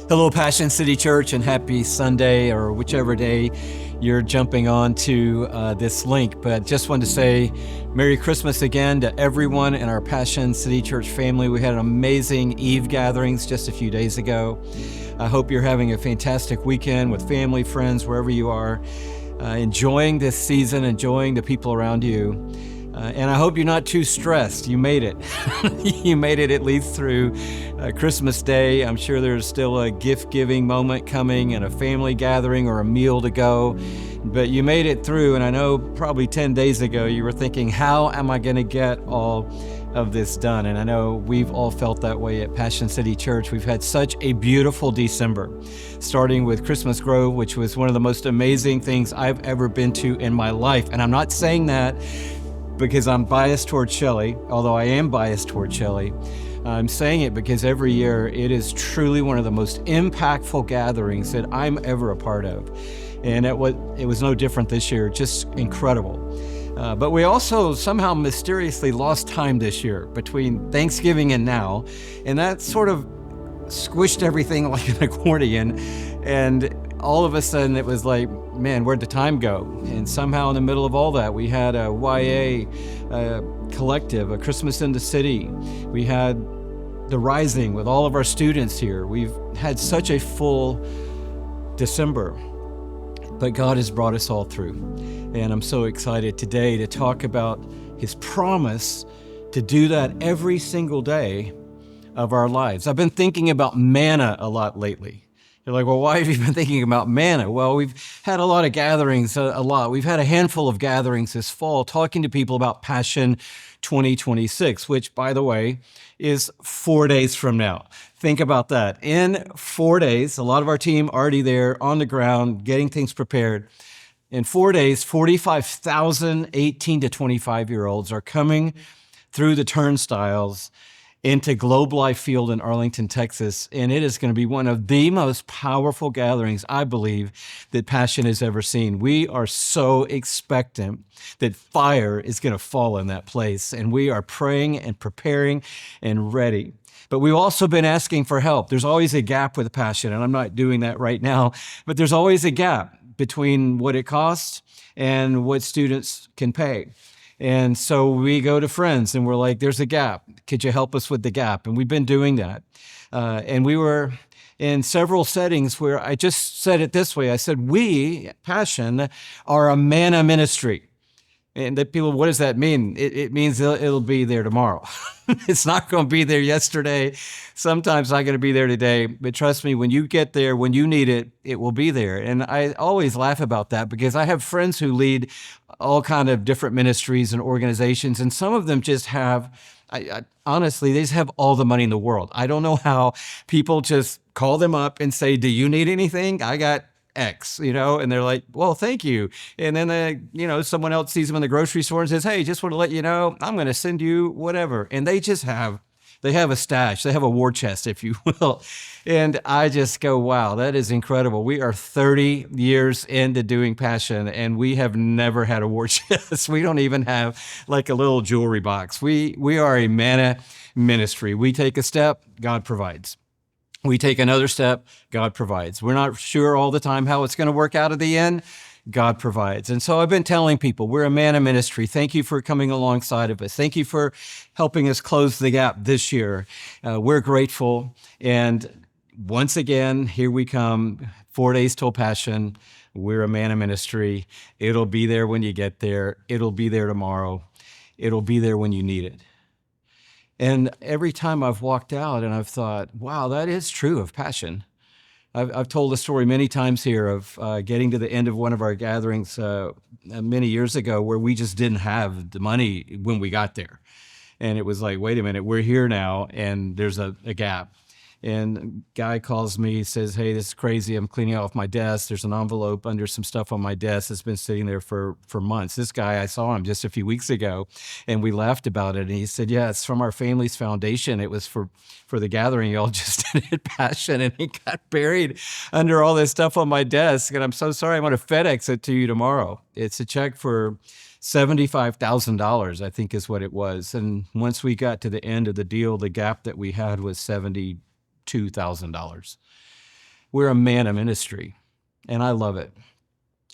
Hello, Passion City Church, and happy Sunday or whichever day you're jumping on to this link. But just wanted to say Merry Christmas again to everyone in our Passion City Church family. We had an amazing Eve gatherings just a few days ago. I hope you're having a fantastic weekend with family, friends, wherever you are, enjoying this season, enjoying the people around you. And I hope you're not too stressed. You made it. You made it at least through Christmas Day. I'm sure there's still a gift-giving moment coming and a family gathering or a meal to go. But you made it through, and I know probably 10 days ago you were thinking, how am I going to get all of this done? And I know we've all felt that way at Passion City Church. We've had such a beautiful December, starting with Christmas Grove, which was one of the most amazing things I've ever been to in my life. And I'm not saying that because I'm biased toward Shelley, although I am biased toward Shelley. I'm saying it because every year it is truly one of the most impactful gatherings that I'm ever a part of. And it was no different this year, just incredible. But we also somehow mysteriously lost time this year between Thanksgiving and now, and that sort of squished everything like an accordion. And all of a sudden it was like, man, where'd the time go? And somehow in the middle of all that, we had a YA collective, a Christmas in the City. We had the Rising with all of our students here. We've had such a full December, but God has brought us all through. And I'm so excited today to talk about His promise to do that every single day of our lives. I've been thinking about manna a lot lately. You're like, well, why have you been thinking about manna? Well, we've had a lot of gatherings, We've had a handful of gatherings this fall talking to people about Passion 2026, which, by the way, is 4 days from now. Think about that. In 4 days, a lot of our team already there on the ground, getting things prepared. In 4 days, 45,000 18 to 25-year-olds are coming through the turnstiles into Globe Life Field in Arlington, Texas. And it is going to be one of the most powerful gatherings, I believe, that Passion has ever seen. We are so expectant that fire is going to fall in that place. And we are praying and preparing and ready. But we've also been asking for help. There's always a gap with Passion, and I'm not doing that right now, but there's always a gap between what it costs and what students can pay. And so we go to friends and we're like, there's a gap. Could you help us with the gap? And we've been doing that. And we were in several settings where I just said it this way. I said, we, Passion, are a manna ministry. And that people, what does that mean? It means it'll be there tomorrow. It's not going to be there yesterday. Sometimes not going to be there today. But trust me, when you get there, when you need it, it will be there. And I always laugh about that because I have friends who lead all kind of different ministries and organizations, and some of them just have, honestly, they just have all the money in the world. I don't know how people just call them up and say, do you need anything? I got X, and they're like, well, thank you. And then, someone else sees them in the grocery store and says, hey, just want to let you know, I'm going to send you whatever. And they have a stash. They have a war chest, if you will. And I just go, wow, that is incredible. We are 30 years into doing Passion, and we have never had a war chest. We don't even have like a little jewelry box. We are a manna ministry. We take a step, God provides. We take another step, God provides. We're not sure all the time how it's going to work out at the end. God provides. And so I've been telling people, we're a manna ministry. Thank you for coming alongside of us. Thank you for helping us close the gap this year. We're grateful. And once again, here we come, 4 days till Passion. We're a manna ministry. It'll be there when you get there. It'll be there tomorrow. It'll be there when you need it. And every time I've walked out and I've thought, wow, that is true of Passion. I've told the story many times here of getting to the end of one of our gatherings many years ago where we just didn't have the money when we got there. And it was like, wait a minute, we're here now and there's a gap. And a guy calls me, says, hey, this is crazy. I'm cleaning off my desk. There's an envelope under some stuff on my desk that's been sitting there for months. This guy, I saw him just a few weeks ago, and we laughed about it. And he said, yeah, it's from our family's foundation. It was for the gathering y'all just did at Passion, and it got buried under all this stuff on my desk. And I'm so sorry. I'm going to FedEx it to you tomorrow. It's a check for $75,000, I think is what it was. And once we got to the end of the deal, the gap that we had was $72,000. we're a Manna ministry, and I love it.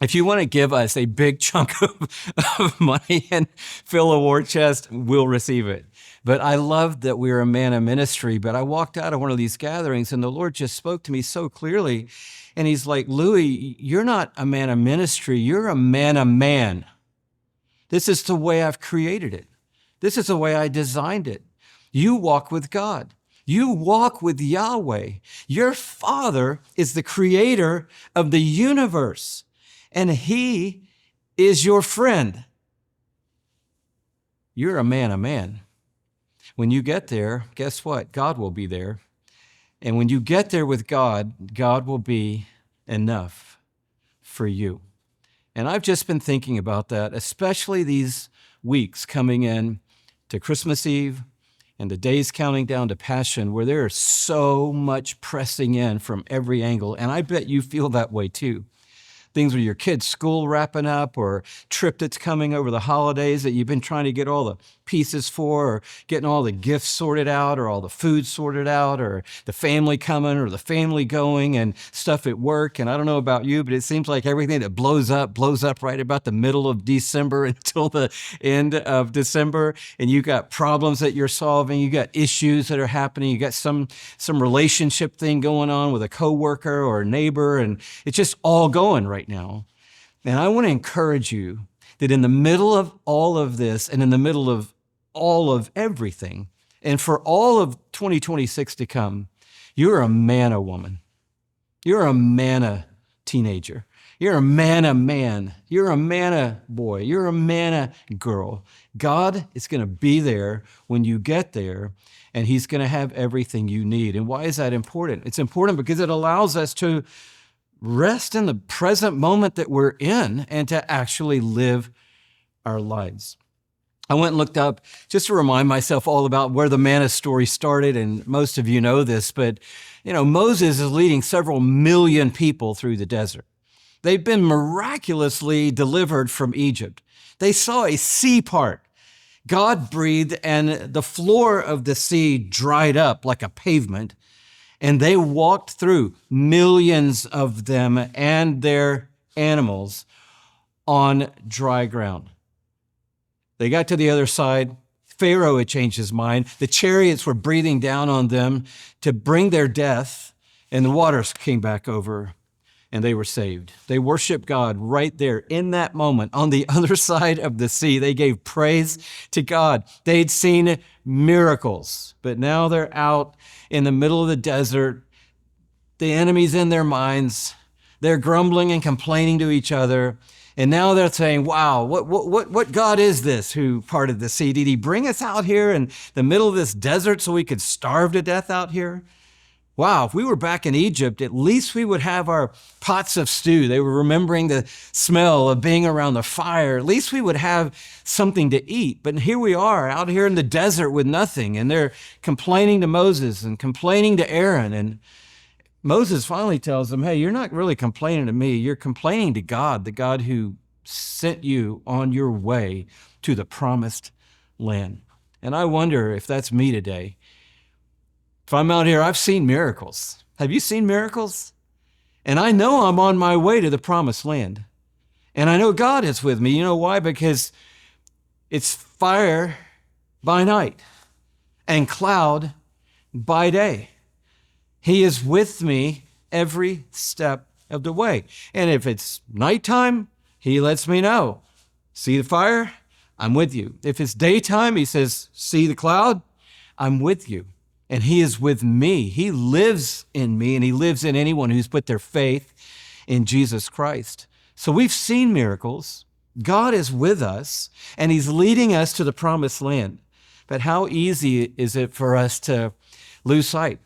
If you want to give us a big chunk of money and fill a war chest, we'll receive it. But I love that we're a Manna ministry. But I walked out of one of these gatherings and the Lord just spoke to me so clearly. And he's like, Louie, you're not a Manna ministry. You're a Manna man. This is the way I've created it. This is the way I designed it. You walk with God. You walk with Yahweh. Your Father is the creator of the universe. And he is your friend. You're a man. When you get there, guess what? God will be there. And when you get there with God, God will be enough for you. And I've just been thinking about that, especially these weeks coming in to Christmas Eve and the days counting down to Passion, where there is so much pressing in from every angle. And I bet you feel that way too. Things with your kids' school wrapping up, or trip that's coming over the holidays that you've been trying to get all the pieces for, or getting all the gifts sorted out, or all the food sorted out, or the family coming, or the family going, and stuff at work. And I don't know about you, but it seems like everything that blows up right about the middle of December until the end of December. And you got problems that you're solving. You got issues that are happening. You got some relationship thing going on with a coworker or a neighbor, and it's just all going right now. And I want to encourage you that in the middle of all of this, and in the middle of all of everything, and for all of 2026 to come, you're a Manna woman. You're a Manna teenager. You're a Manna man. You're a Manna boy. You're a Manna girl. God is going to be there when you get there, and he's going to have everything you need. And why is that important? It's important because it allows us to rest in the present moment that we're in and to actually live our lives. I went and looked up just to remind myself all about where the Manna story started, and most of you know this, but Moses is leading several million people through the desert. They've been miraculously delivered from Egypt. They saw a sea part. God breathed, and the floor of the sea dried up like a pavement. And they walked through, millions of them and their animals, on dry ground. They got to the other side. Pharaoh had changed his mind. The chariots were breathing down on them to bring their death, and the waters came back over, and they were saved. They worshiped God right there in that moment on the other side of the sea. They gave praise to God. They'd seen miracles, but now they're out in the middle of the desert. The enemy's in their minds. They're grumbling and complaining to each other. And now they're saying, wow, what God is this who parted the sea? Did he bring us out here in the middle of this desert so we could starve to death out here? Wow, if we were back in Egypt, at least we would have our pots of stew. They were remembering the smell of being around the fire. At least we would have something to eat. But here we are out here in the desert with nothing. And they're complaining to Moses and complaining to Aaron. And Moses finally tells them, hey, you're not really complaining to me. You're complaining to God, the God who sent you on your way to the promised land. And I wonder if that's me today. If I'm out here, I've seen miracles. Have you seen miracles? And I know I'm on my way to the promised land. And I know God is with me. You know why? Because it's fire by night and cloud by day. He is with me every step of the way. And if it's nighttime, he lets me know. See the fire? I'm with you. If it's daytime, he says, see the cloud? I'm with you. And he is with me. He lives in me, and he lives in anyone who's put their faith in Jesus Christ. So we've seen miracles. God is with us, and he's leading us to the promised land. But how easy is it for us to lose sight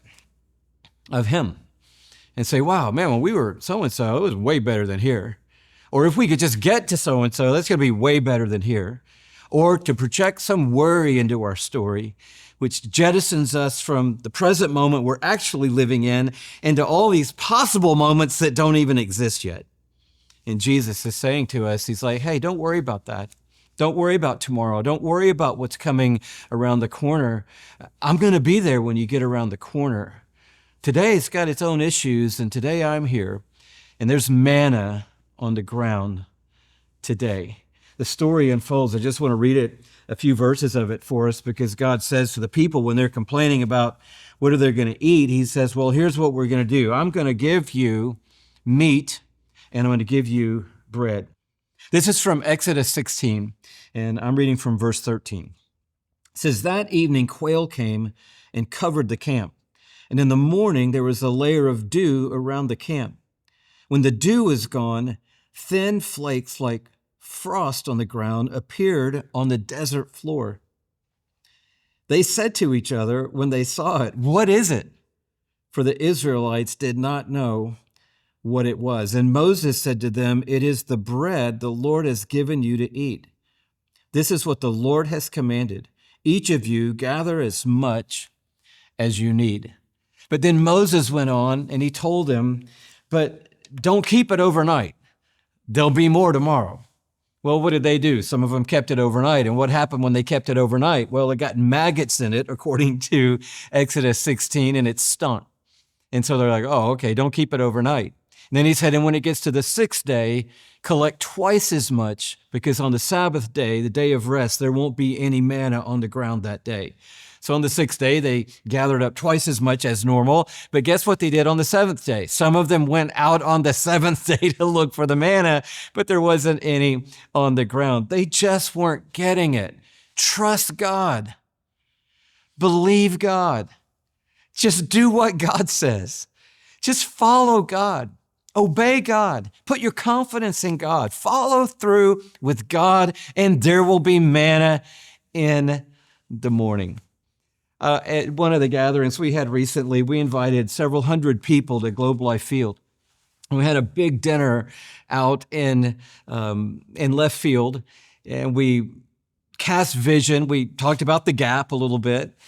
of him and say, wow, man, when we were so-and-so, it was way better than here. Or if we could just get to so-and-so, that's going to be way better than here. Or to project some worry into our story, which jettisons us from the present moment we're actually living in into all these possible moments that don't even exist yet. And Jesus is saying to us, he's like, hey, don't worry about that. Don't worry about tomorrow. Don't worry about what's coming around the corner. I'm going to be there when you get around the corner. Today it's got its own issues, and today I'm here, and there's manna on the ground today. The story unfolds. I just want to read it, a few verses of it for us, because God says to the people when they're complaining about what are they going to eat, he says, well, here's what we're going to do. I'm going to give you meat, and I'm going to give you bread. This is from Exodus 16, and I'm reading from verse 13. It says, that evening quail came and covered the camp, and in the morning there was a layer of dew around the camp. When the dew was gone, thin flakes like frost on the ground appeared on the desert floor. They said to each other when they saw it, what is it? For the Israelites did not know what it was. And Moses said to them, it is the bread the Lord has given you to eat. This is what the Lord has commanded. Each of you gather as much as you need. But then Moses went on and he told them, but don't keep it overnight. There'll be more tomorrow. Well, what did they do? Some of them kept it overnight. And what happened when they kept it overnight? Well, it got maggots in it, according to Exodus 16, and it stunk. And so they're like, oh, okay, don't keep it overnight. And then he said, and when it gets to the sixth day, collect twice as much, because on the Sabbath day, the day of rest, there won't be any manna on the ground that day. So on the sixth day, they gathered up twice as much as normal. But guess what they did on the seventh day? Some of them went out on the seventh day to look for the manna, but there wasn't any on the ground. They just weren't getting it. Trust God. Believe God. Just do what God says. Just follow God. Obey God. Put your confidence in God. Follow through with God, and there will be manna in the morning. At one of the gatherings we had recently, we invited several hundred people to Globe Life Field. We had a big dinner out in left field, and we cast vision. We talked about the gap a little bit,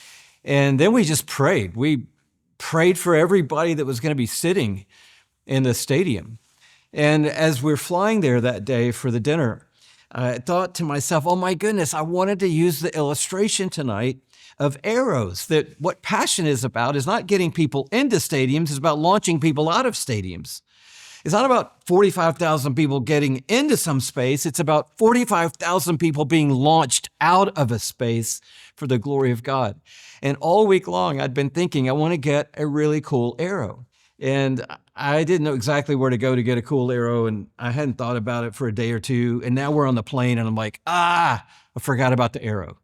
and then we just prayed. We prayed for everybody that was going to be sitting in the stadium. And as we're flying there that day for the dinner, I thought to myself, oh my goodness, I wanted to use the illustration tonight of arrows, that what Passion is about is not getting people into stadiums, it's about launching people out of stadiums. It's not about 45,000 people getting into some space, it's about 45,000 people being launched out of a space for the glory of God. And all week long, I'd been thinking, I want to get a really cool arrow. And I didn't know exactly where to go to get a cool arrow, and I hadn't thought about it for a day or two. And now we're on the plane, and I'm like, I forgot about the arrow.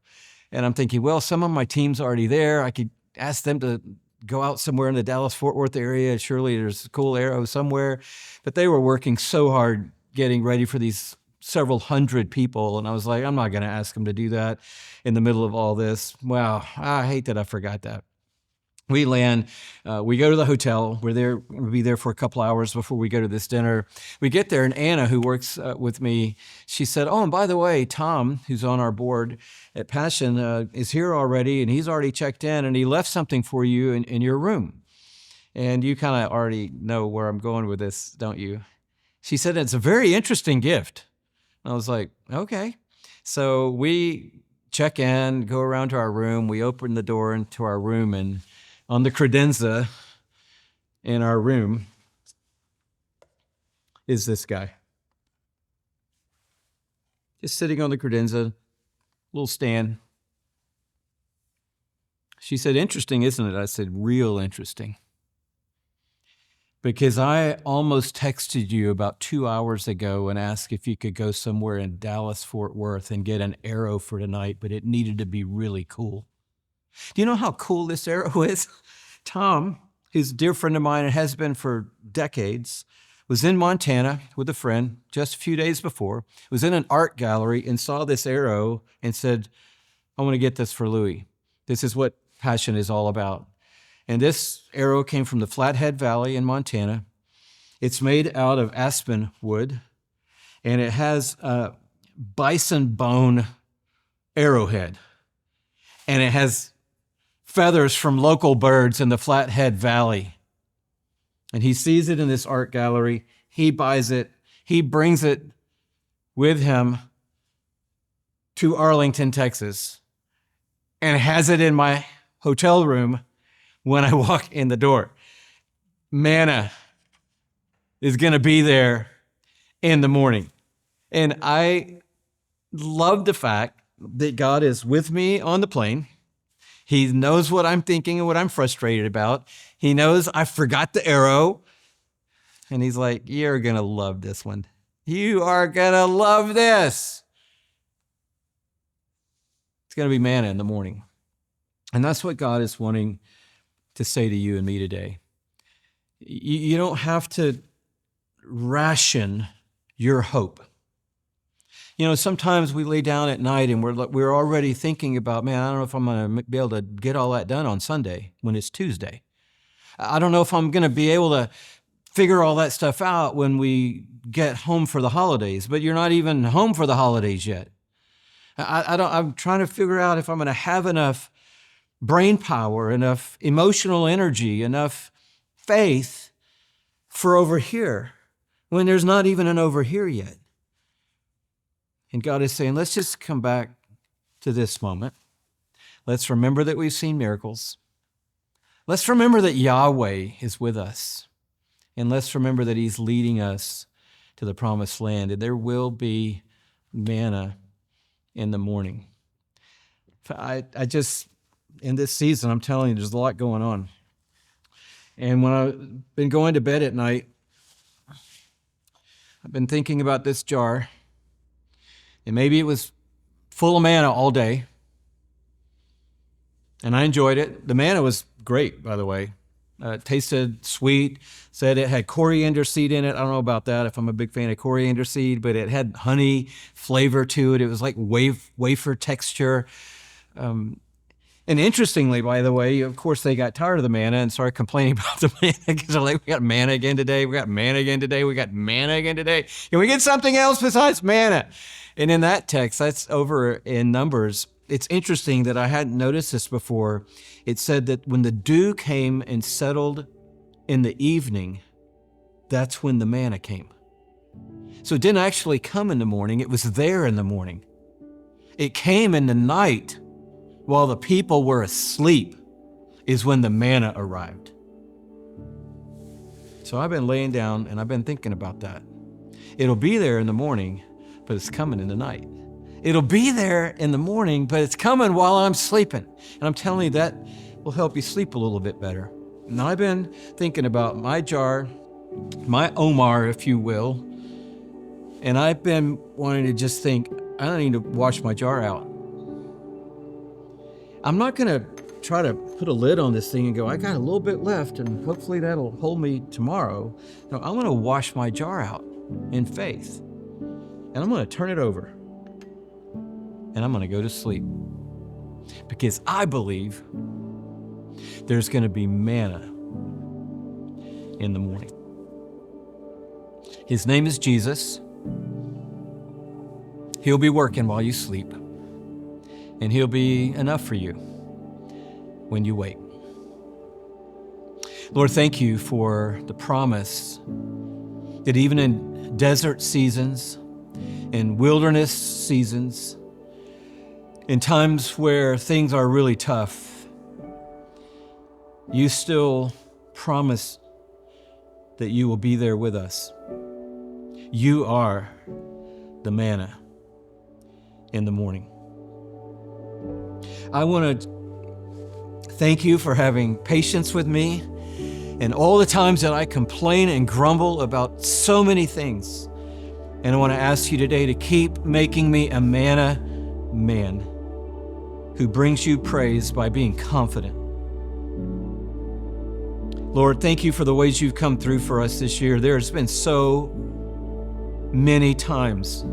And I'm thinking, well, some of my team's already there. I could ask them to go out somewhere in the Dallas-Fort Worth area. Surely there's a cool arrow somewhere. But they were working so hard getting ready for these several hundred people. And I was like, I'm not going to ask them to do that in the middle of all this. Wow, I hate that I forgot that. We land, we go to the hotel. We'll be there for a couple hours before we go to this dinner. We get there, and Anna, who works with me, she said, oh, and by the way, Tom, who's on our board at Passion, is here already, and he's already checked in, and he left something for you in your room. And you kind of already know where I'm going with this, don't you? She said, it's a very interesting gift. I was like, okay. So we check in, go around to our room. We open the door into our room, and on the credenza in our room is this guy. Just sitting on the credenza, little stand. She said, interesting, isn't it? I said, real interesting. Because I almost texted you about 2 hours ago and asked if you could go somewhere in Dallas-Fort Worth and get an arrow for tonight, but it needed to be really cool. Do you know how cool this arrow is? Tom, who's a dear friend of mine and has been for decades, was in Montana with a friend just a few days before, was in an art gallery and saw this arrow and said, I want to get this for Louie. This is what Passion is all about. And this arrow came from the Flathead Valley in Montana. It's made out of aspen wood, and it has a bison bone arrowhead. And it has feathers from local birds in the Flathead Valley. And he sees it in this art gallery. He buys it. He brings it with him to Arlington, Texas, and has it in my hotel room when I walk in the door. Manna is going to be there in the morning. And I love the fact that God is with me on the plane. He knows what I'm thinking and what I'm frustrated about. He knows I forgot the arrow. And he's like, you're going to love this one. You are going to love this. It's going to be manna in the morning. And that's what God is wanting to say to you and me today. You don't have to ration your hope. You know, sometimes we lay down at night and we're already thinking about, man, I don't know if I'm going to be able to get all that done on Sunday when it's Tuesday. I don't know if I'm going to be able to figure all that stuff out when we get home for the holidays, but you're not even home for the holidays yet. I'm trying to figure out if I'm going to have enough brain power, enough emotional energy, enough faith for over here when there's not even an over here yet. And God is saying, let's just come back to this moment. Let's remember that we've seen miracles. Let's remember that Yahweh is with us. And let's remember that he's leading us to the promised land. And there will be manna in the morning. I just, in this season, I'm telling you, there's a lot going on. And when I've been going to bed at night, I've been thinking about this jar. And maybe it was full of manna all day. And I enjoyed it. The manna was great, by the way. It tasted sweet. Said it had coriander seed in it. I don't know about that, if I'm a big fan of coriander seed, but it had honey flavor to it. It was like wafer texture. And interestingly, by the way, of course, they got tired of the manna and started complaining about the manna because they're like, we got manna again today. We got manna again today. We got manna again today. Can we get something else besides manna? And in that text, that's over in Numbers. It's interesting that I hadn't noticed this before. It said that when the dew came and settled in the evening, that's when the manna came. So it didn't actually come in the morning. It was there in the morning. It came in the night while the people were asleep is when the manna arrived. So I've been laying down and I've been thinking about that. It'll be there in the morning, but it's coming in the night. It'll be there in the morning, but it's coming while I'm sleeping. And I'm telling you, that will help you sleep a little bit better. And I've been thinking about my jar, my Omar, if you will, and I've been wanting to just think, I don't need to wash my jar out. I'm not going to try to put a lid on this thing and go, I got a little bit left and hopefully that'll hold me tomorrow. No, I'm going to wash my jar out in faith. And I'm going to turn it over. And I'm going to go to sleep. Because I believe there's going to be manna in the morning. His name is Jesus. He'll be working while you sleep. And he'll be enough for you when you wake. Lord, thank you for the promise that even in desert seasons, in wilderness seasons, in times where things are really tough, you still promise that you will be there with us. You are the manna in the morning. I want to thank you for having patience with me and all the times that I complain and grumble about so many things. And I want to ask you today to keep making me a manna man who brings you praise by being confident. Lord, thank you for the ways you've come through for us this year. There's been so many times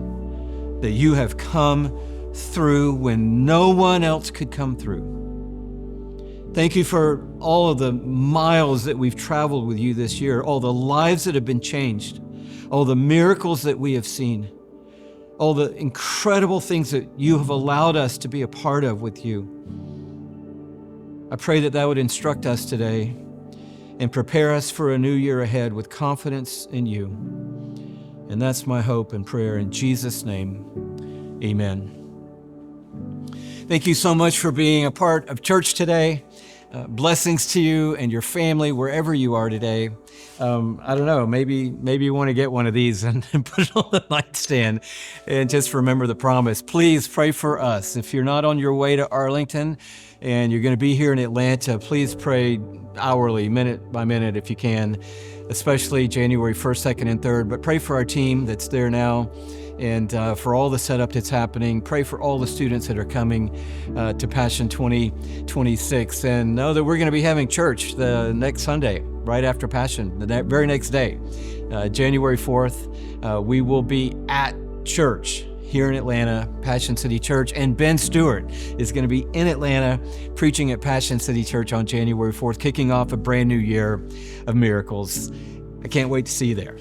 that you have come through when no one else could come through. Thank you for all of the miles that we've traveled with you this year, all the lives that have been changed, all the miracles that we have seen, all the incredible things that you have allowed us to be a part of with you. I pray that that would instruct us today and prepare us for a new year ahead with confidence in you. And that's my hope and prayer in Jesus' name. Amen. Thank you so much for being a part of church today. Blessings to you and your family wherever you are today. I don't know, maybe you want to get one of these and put it on the nightstand and just remember the promise. Please pray for us. If you're not on your way to Arlington and you're going to be here in Atlanta, please pray hourly, minute by minute if you can, especially January 1st, 2nd, and 3rd. But pray for our team that's there now and for all the setup that's happening. Pray for all the students that are coming to Passion 2026. And know that we're going to be having church the next Sunday, right after Passion, the very next day, January 4th. We will be at church here in Atlanta, Passion City Church, and Ben Stewart is going to be in Atlanta preaching at Passion City Church on January 4th, kicking off a brand new year of miracles. I can't wait to see you there.